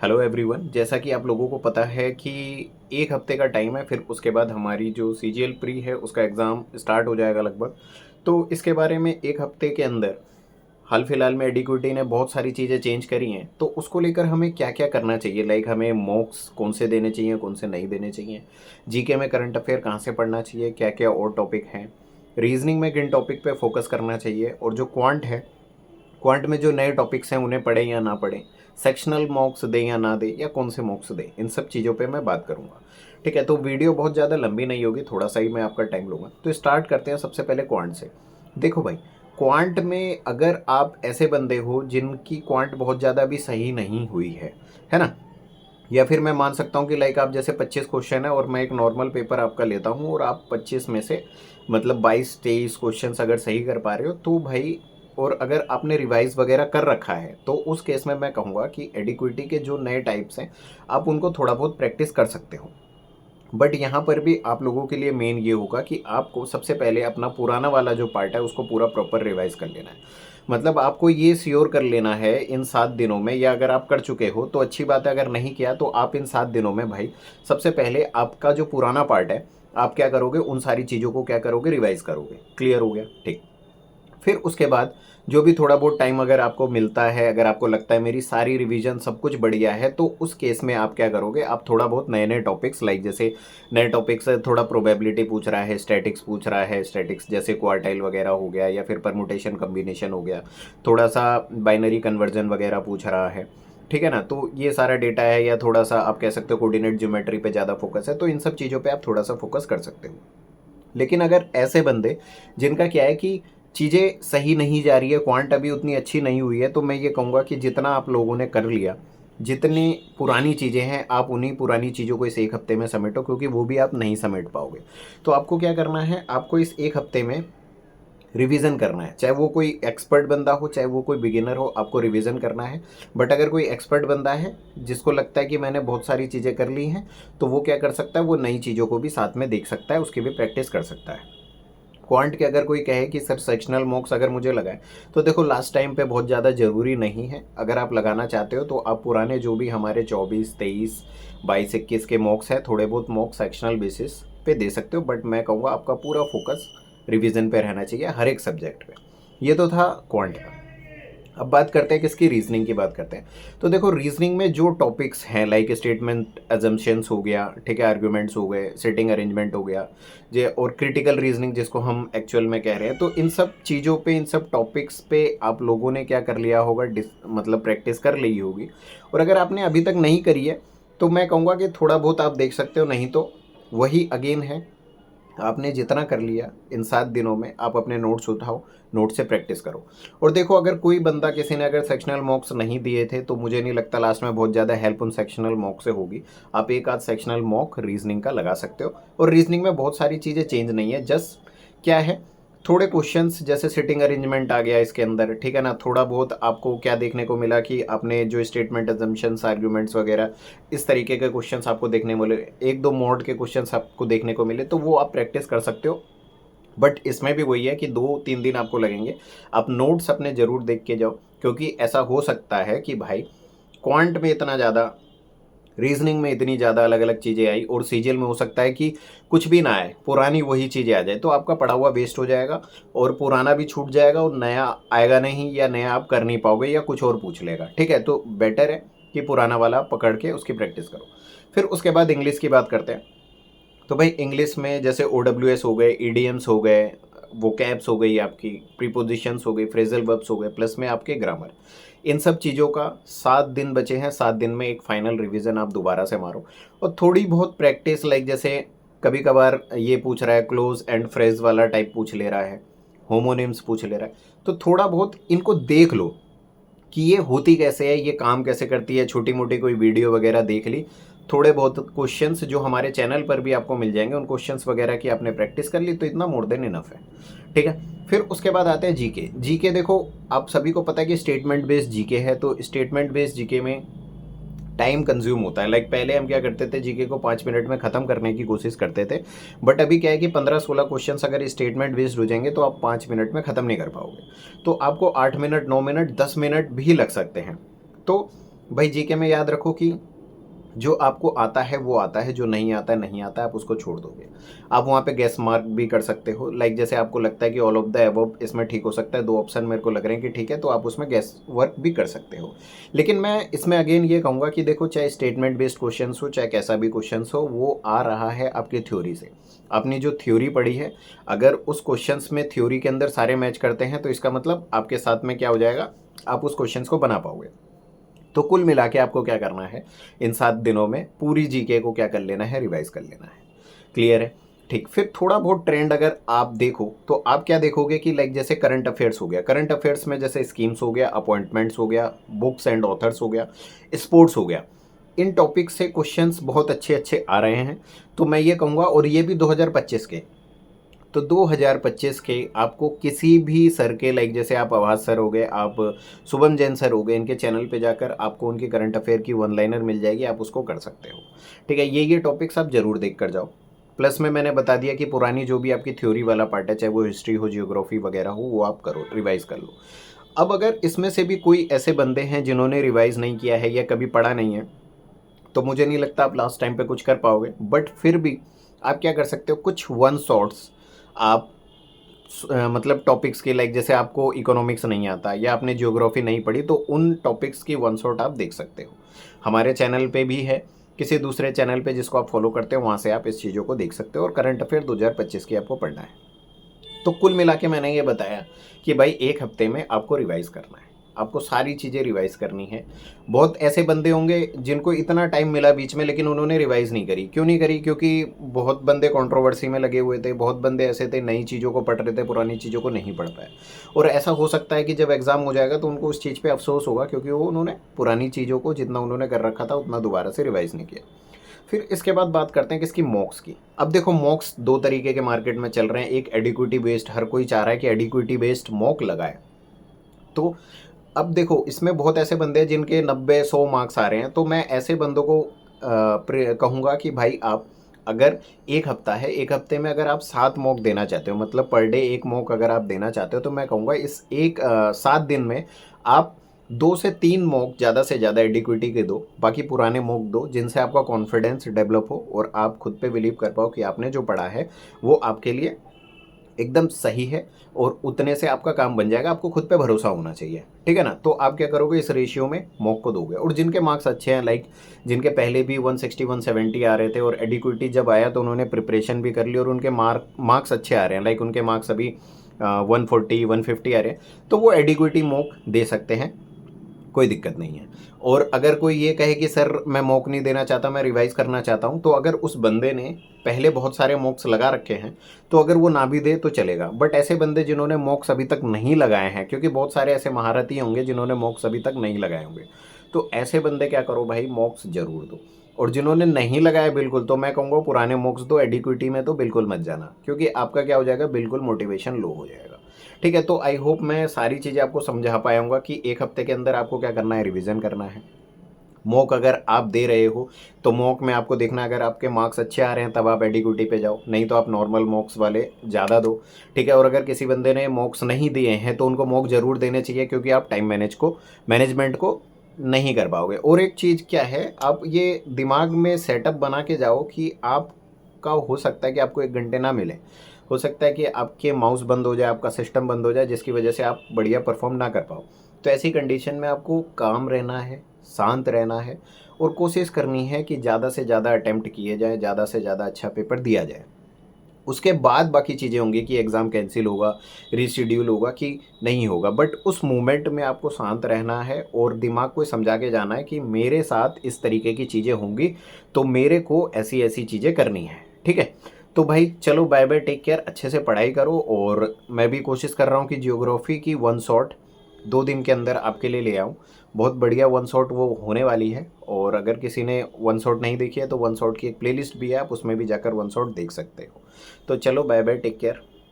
Hello everyone. जैसा कि आप लोगों को पता है कि एक हफ्ते का टाइम है, फिर उसके बाद हमारी जो सीजीएल प्री है उसका एग्ज़ाम स्टार्ट हो जाएगा लगभग। तो इसके बारे में एक हफ्ते के अंदर हाल फिलहाल में एडिक्विटी ने बहुत सारी चीज़ें चेंज करी हैं, तो उसको लेकर हमें क्या क्या करना चाहिए। लाइक हमें मॉक्स कौन से देने चाहिए, कौन से नहीं देने चाहिए, जीके में करंट अफेयर कहाँ से पढ़ना चाहिए, क्या क्या और टॉपिक हैं, रीजनिंग में किन टॉपिक पे फोकस करना चाहिए, और जो क्वांट है, क्वांट में जो नए टॉपिक्स हैं उन्हें पढ़ें या ना पढ़ें, सेक्शनल मॉक्स दें या ना दें, या कौन से मॉक्स दें, इन सब चीज़ों पे मैं बात करूंगा। ठीक है, तो वीडियो बहुत ज़्यादा लंबी नहीं होगी, थोड़ा सा ही मैं आपका टाइम लूँगा। तो स्टार्ट करते हैं सबसे पहले क्वांट से। देखो भाई, क्वांट में अगर आप ऐसे बंदे हो जिनकी क्वांट बहुत ज़्यादा भी सही नहीं हुई है ना, या फिर मैं मान सकता हूँ कि लाइक आप जैसे 25 क्वेश्चन है और मैं एक नॉर्मल पेपर आपका लेता हूँ और आप 25 में से मतलब 22-23 क्वेश्चंस अगर सही कर पा रहे हो तो भाई, और अगर आपने रिवाइज वगैरह कर रखा है तो उस केस में मैं कहूँगा कि एडिक्विटी के जो नए टाइप्स हैं आप उनको थोड़ा बहुत प्रैक्टिस कर सकते हो। बट यहाँ पर भी आप लोगों के लिए मेन ये होगा कि आपको सबसे पहले अपना पुराना वाला जो पार्ट है उसको पूरा प्रॉपर रिवाइज कर लेना है। मतलब आपको ये श्योर कर लेना है इन 7 दिनों में, या अगर आप कर चुके हो तो अच्छी बात है, अगर नहीं किया तो आप इन 7 दिनों में भाई सबसे पहले आपका जो पुराना पार्ट है आप क्या करोगे, उन सारी चीज़ों को क्या करोगे, रिवाइज करोगे। क्लियर हो गया? ठीक। फिर उसके बाद जो भी थोड़ा बहुत टाइम अगर आपको मिलता है, अगर आपको लगता है मेरी सारी रिवीजन सब कुछ बढ़िया है, तो उस केस में आप क्या करोगे, आप थोड़ा बहुत नए नए टॉपिक्स, लाइक जैसे नए टॉपिक्स है, थोड़ा प्रोबेबिलिटी पूछ रहा है, स्टैटिक्स पूछ रहा है, स्टैटिक्स जैसे क्वार्टाइल वगैरह हो गया, या फिर परमुटेशन कम्बिनेशन हो गया, थोड़ा सा बाइनरी कन्वर्जन वगैरह पूछ रहा है, ठीक है ना। तो ये सारा डेटा है, या थोड़ा सा आप कह सकते हो कोऑर्डिनेट ज्योमेट्री पे ज़्यादा फोकस है, तो इन सब चीज़ों पे आप थोड़ा सा फोकस कर सकते हो। लेकिन अगर ऐसे बंदे जिनका क्या है कि चीज़ें सही नहीं जा रही है, क्वांट अभी उतनी अच्छी नहीं हुई है, तो मैं ये कहूँगा कि जितना आप लोगों ने कर लिया, जितनी पुरानी चीज़ें हैं आप उन्हीं पुरानी चीज़ों को इस एक हफ्ते में समेटो, क्योंकि वो भी आप नहीं समेट पाओगे। तो आपको क्या करना है, आपको इस एक हफ्ते में रिवीजन करना है। चाहे वो कोई एक्सपर्ट बंदा हो, चाहे वो कोई बिगिनर हो, आपको रिवीजन करना है। बट अगर कोई एक्सपर्ट बंदा है जिसको लगता है कि मैंने बहुत सारी चीज़ें कर ली हैं, तो वो क्या कर सकता है, वो नई चीज़ों को भी साथ में देख सकता है, उसकी भी प्रैक्टिस कर सकता है। क्वांट के अगर कोई कहे कि सर सेक्शनल मॉक्स अगर मुझे लगाए, तो देखो लास्ट टाइम पे बहुत ज़्यादा ज़रूरी नहीं है। अगर आप लगाना चाहते हो तो आप पुराने जो भी हमारे 24, 23, 22, 21 के मॉक्स हैं, थोड़े बहुत मॉक सेक्शनल बेसिस पे दे सकते हो। बट मैं कहूँगा आपका पूरा फोकस रिवीजन पे रहना चाहिए हर एक सब्जेक्ट पे। ये तो था क्वांट का। अब बात करते हैं किसकी, रीजनिंग की बात करते हैं। तो देखो रीजनिंग में जो टॉपिक्स हैं, लाइक स्टेटमेंट अजम्पशंस हो गया, ठीक है, आर्ग्यूमेंट्स हो गए, सिटिंग अरेंजमेंट हो गया, जे और क्रिटिकल रीजनिंग जिसको हम एक्चुअल में कह रहे हैं, तो इन सब चीज़ों पे, इन सब टॉपिक्स पे आप लोगों ने क्या कर लिया होगा, मतलब प्रैक्टिस कर ली होगी। और अगर आपने अभी तक नहीं करी है तो मैं कहूँगा कि थोड़ा बहुत आप देख सकते हो, नहीं तो वही अगेन है, आपने जितना कर लिया इन 7 दिनों में आप अपने नोट्स उठाओ, नोट से प्रैक्टिस करो। और देखो, अगर कोई बंदा, किसी ने अगर सेक्शनल मॉक्स नहीं दिए थे, तो मुझे नहीं लगता लास्ट में बहुत ज़्यादा हेल्प उन सेक्शनल मॉक से होगी। आप एक आध सेक्शनल मॉक रीजनिंग का लगा सकते हो। और रीजनिंग में बहुत सारी चीज़ें चेंज नहीं है, जस्ट क्या है, थोड़े क्वेश्चंस जैसे सिटिंग अरेंजमेंट आ गया इसके अंदर, ठीक है ना। थोड़ा बहुत आपको क्या देखने को मिला कि आपने जो स्टेटमेंट अजम्पशंस, आर्ग्यूमेंट्स वगैरह इस तरीके के क्वेश्चंस आपको देखने मिले, एक दो मोड के क्वेश्चंस आपको देखने को मिले, तो वो आप प्रैक्टिस कर सकते हो। बट इसमें भी वही है कि 2-3 दिन आपको लगेंगे। आप नोट्स अपने ज़रूर देख के जाओ, क्योंकि ऐसा हो सकता है कि भाई क्वांट में इतना ज़्यादा, रीजनिंग में इतनी ज़्यादा अलग अलग चीज़ें आई, और सीजीएल में हो सकता है कि कुछ भी ना आए, पुरानी वही चीज़ें आ जाए, तो आपका पढ़ा हुआ वेस्ट हो जाएगा, और पुराना भी छूट जाएगा, और नया आएगा नहीं, या नया आप कर नहीं पाओगे, या कुछ और पूछ लेगा। ठीक है, तो बेटर है कि पुराना वाला पकड़ के उसकी प्रैक्टिस करो। फिर उसके बाद इंग्लिश की बात करते हैं। तो भाई इंग्लिश में जैसे OWS हो गए, ईडीएम्स हो गए, वोकैब्स हो गई, आपकी प्रीपोजिशंस हो गई, फ्रेजल वर्ब्स हो गए, प्लस में आपके ग्रामर, इन सब चीज़ों का 7 दिन बचे हैं। 7 दिन में एक फाइनल रिवीजन आप दोबारा से मारो, और थोड़ी बहुत प्रैक्टिस, लाइक जैसे कभी कभार ये पूछ रहा है, क्लोज एंड फ्रेज वाला टाइप पूछ ले रहा है, होमोनिम्स पूछ ले रहा है, तो थोड़ा बहुत इनको देख लो कि ये होती कैसे है, ये काम कैसे करती है। छोटी मोटी कोई वीडियो वगैरह देख ली, थोड़े बहुत क्वेश्चंस जो हमारे चैनल पर भी आपको मिल जाएंगे, उन क्वेश्चंस वगैरह की आपने प्रैक्टिस कर ली, तो इतना मोर देन इनफ है। ठीक है, फिर उसके बाद आते हैं जीके। जीके देखो, आप सभी को पता है कि स्टेटमेंट बेस्ड जीके है, तो स्टेटमेंट बेस्ड जीके में टाइम कंज्यूम होता है। लाइक पहले हम क्या करते थे, जीके को 5 मिनट में ख़त्म करने की कोशिश करते थे। बट अभी क्या है कि 15-16 क्वेश्चन अगर स्टेटमेंट बेस्ड हो जाएंगे तो आप 5 मिनट में ख़त्म नहीं कर पाओगे, तो आपको 8 मिनट, 9 मिनट, 10 मिनट भी लग सकते हैं। तो भाई जीके में याद रखो कि जो आपको आता है वो आता है, जो नहीं आता है नहीं आता है, आप उसको छोड़ दोगे। आप वहाँ पे गेस मार्क भी कर सकते हो, लाइक जैसे आपको लगता है कि ऑल ऑफ द अबव इसमें ठीक हो सकता है, 2 ऑप्शन मेरे को लग रहे हैं कि ठीक है, तो आप उसमें गेस वर्क भी कर सकते हो। लेकिन मैं इसमें अगेन ये कहूँगा कि देखो, चाहे स्टेटमेंट बेस्ड क्वेश्चन हो, चाहे कैसा भी क्वेश्चन हो, वो आ रहा है आपकी थ्योरी से। आपने जो थ्योरी पढ़ी है, अगर उस क्वेश्चंस में थ्योरी के अंदर सारे मैच करते हैं तो इसका मतलब आपके साथ में क्या हो जाएगा, आप उस क्वेश्चंस को बना पाओगे। तो कुल मिला के आपको क्या करना है, इन 7 दिनों में पूरी जीके को क्या कर लेना है, रिवाइज कर लेना है। क्लियर है? ठीक। फिर थोड़ा बहुत ट्रेंड अगर आप देखो तो आप क्या देखोगे कि लाइक जैसे करंट अफेयर्स हो गया, करंट अफेयर्स में जैसे स्कीम्स हो गया, अपॉइंटमेंट्स हो गया, बुक्स एंड ऑथर्स हो गया, स्पोर्ट्स हो गया, इन टॉपिक से क्वेश्चंस बहुत अच्छे अच्छे आ रहे हैं। तो मैं ये कहूँगा, और ये भी 2025 के, तो 2025 के आपको किसी भी सर के, लाइक जैसे आप आवाज सर हो गए, आप शुभम जैन सर हो गए, इनके चैनल पे जाकर आपको उनके करंट अफेयर की वन लाइनर मिल जाएगी, आप उसको कर सकते हो। ठीक है, ये टॉपिक्स आप जरूर देख कर जाओ। प्लस में मैंने बता दिया कि पुरानी जो भी आपकी थ्योरी वाला पार्ट है, चाहे वो हिस्ट्री हो, जियोग्राफी वगैरह हो, वो आप करो, रिवाइज कर लो। अब अगर इसमें से भी कोई ऐसे बंदे हैं जिन्होंने रिवाइज नहीं किया है या कभी पढ़ा नहीं है, तो मुझे नहीं लगता आप लास्ट टाइम पे कुछ कर पाओगे। बट फिर भी आप क्या कर सकते हो, कुछ वन शॉट्स आप मतलब टॉपिक्स के, लाइक जैसे आपको इकोनॉमिक्स नहीं आता या आपने ज्योग्राफी नहीं पढ़ी, तो उन टॉपिक्स की वन शॉट आप देख सकते हो। हमारे चैनल पे भी है, किसी दूसरे चैनल पे जिसको आप फॉलो करते हो, वहाँ से आप इस चीज़ों को देख सकते हो। और करंट अफेयर 2025 की आपको पढ़ना है। तो कुल मिला के मैंने ये बताया कि भाई 1 हफ्ते में आपको रिवाइज करना है, आपको सारी चीज़ें रिवाइज करनी है। बहुत ऐसे बंदे होंगे जिनको इतना टाइम मिला बीच में, लेकिन उन्होंने रिवाइज नहीं करी। क्यों नहीं करी? क्योंकि बहुत बंदे कंट्रोवर्सी में लगे हुए थे, बहुत बंदे ऐसे थे नई चीज़ों को पढ़ रहे थे, पुरानी चीज़ों को नहीं पढ़ पाए। और ऐसा हो सकता है कि जब एग्ज़ाम हो जाएगा तो उनको उस चीज़ पर अफसोस होगा, क्योंकि वो उन्होंने पुरानी चीज़ों को जितना उन्होंने कर रखा था उतना दोबारा से रिवाइज नहीं किया। फिर इसके बाद बात करते हैं कि इसकी मॉक्स की। अब देखो, मॉक्स 2 तरीके के मार्केट में चल रहे हैं। एक एडिक्विटी बेस्ड, हर कोई चाह रहा है कि एडिक्विटी बेस्ड मॉक लगाए। तो अब देखो, इसमें बहुत ऐसे बंदे हैं जिनके 90-100 मार्क्स आ रहे हैं। तो मैं ऐसे बंदों को कहूँगा कि भाई आप अगर 1 हफ्ता है, 1 हफ्ते में अगर आप 7 मॉक देना चाहते हो, मतलब पर डे 1 मॉक अगर आप देना चाहते हो, तो मैं कहूँगा इस 7 दिन में आप 2 से 3 मॉक ज़्यादा से ज़्यादा एडिक्विटी के दो, बाकी पुराने मॉक दो, जिनसे आपका कॉन्फिडेंस डेवलप हो और आप खुद पे बिलीव कर पाओ कि आपने जो पढ़ा है वो आपके लिए एकदम सही है, और उतने से आपका काम बन जाएगा। आपको खुद पे भरोसा होना चाहिए, ठीक है ना? तो आप क्या करोगे, इस रेशियो में मॉक को दोगे। और जिनके मार्क्स अच्छे हैं, लाइक जिनके पहले भी 160 170 आ रहे थे और एडिक्विटी जब आया तो उन्होंने प्रिपरेशन भी कर ली और उनके मार्क्स अच्छे आ रहे हैं, लाइक उनके मार्क्स अभी 140 150 आ रहे हैं, तो वो एडिक्विटी मॉक दे सकते हैं, कोई दिक्कत नहीं है। और अगर कोई ये कहे कि सर मैं मॉक नहीं देना चाहता, मैं रिवाइज़ करना चाहता हूँ, तो अगर उस बंदे ने पहले बहुत सारे मॉक्स लगा रखे हैं, तो अगर वो ना भी दे तो चलेगा। बट ऐसे बंदे जिन्होंने मॉक्स अभी तक नहीं लगाए हैं, क्योंकि बहुत सारे ऐसे महारथी होंगे जिन्होंने मॉक्स अभी तक नहीं लगाए होंगे, तो ऐसे बंदे क्या करो भाई, मॉक्स ज़रूर दो। और जिन्होंने नहीं लगाया बिल्कुल, तो मैं कहूँगा पुराने मॉक्स दो, एडिक्विटी में तो बिल्कुल मत जाना, क्योंकि आपका क्या हो जाएगा, बिल्कुल मोटिवेशन लो हो जाएगा। ठीक है, तो आई होप मैं सारी चीज़ें आपको समझा पाया हूँगा कि 1 हफ्ते के अंदर आपको क्या करना है, रिवीजन करना है। मॉक अगर आप दे रहे हो तो मॉक में आपको देखना है, अगर आपके मार्क्स अच्छे आ रहे हैं तब आप एडिक्विटी पे जाओ, नहीं तो आप नॉर्मल मॉक्स वाले ज़्यादा दो। ठीक है, और अगर किसी बंदे ने मॉक्स नहीं दिए हैं तो उनको मॉक ज़रूर देने चाहिए, क्योंकि आप टाइम मैनेजमेंट को नहीं कर पाओगे। और एक चीज़ क्या है, आप ये दिमाग में सेटअप बना के जाओ कि आपका हो सकता है कि आपको 1 घंटे ना मिले, हो सकता है कि आपके माउस बंद हो जाए, आपका सिस्टम बंद हो जाए, जिसकी वजह से आप बढ़िया परफॉर्म ना कर पाओ। तो ऐसी कंडीशन में आपको काम रहना है, शांत रहना है, और कोशिश करनी है कि ज़्यादा से ज़्यादा अटेम्प्ट किए जाए, ज़्यादा से ज़्यादा अच्छा पेपर दिया जाए। उसके बाद बाकी चीज़ें होंगी कि एग्ज़ाम कैंसिल होगा, रीशेड्यूल होगा कि नहीं होगा, बट उस मोमेंट में आपको शांत रहना है और दिमाग को समझा के जाना है कि मेरे साथ इस तरीके की चीज़ें होंगी, तो मेरे को ऐसी ऐसी चीज़ें करनी है। ठीक है, तो भाई चलो, बाय बाय, टेक केयर, अच्छे से पढ़ाई करो। और मैं भी कोशिश कर रहा हूँ कि जियोग्राफी की वन शॉट 2 दिन के अंदर आपके लिए ले आऊँ। बहुत बढ़िया वन शॉट वो होने वाली है, और अगर किसी ने वन शॉट नहीं देखी है तो वन शॉट की एक प्लेलिस्ट भी है, आप उसमें भी जाकर वन शॉट देख सकते हो। तो चलो, बाय बाय, टेक केयर।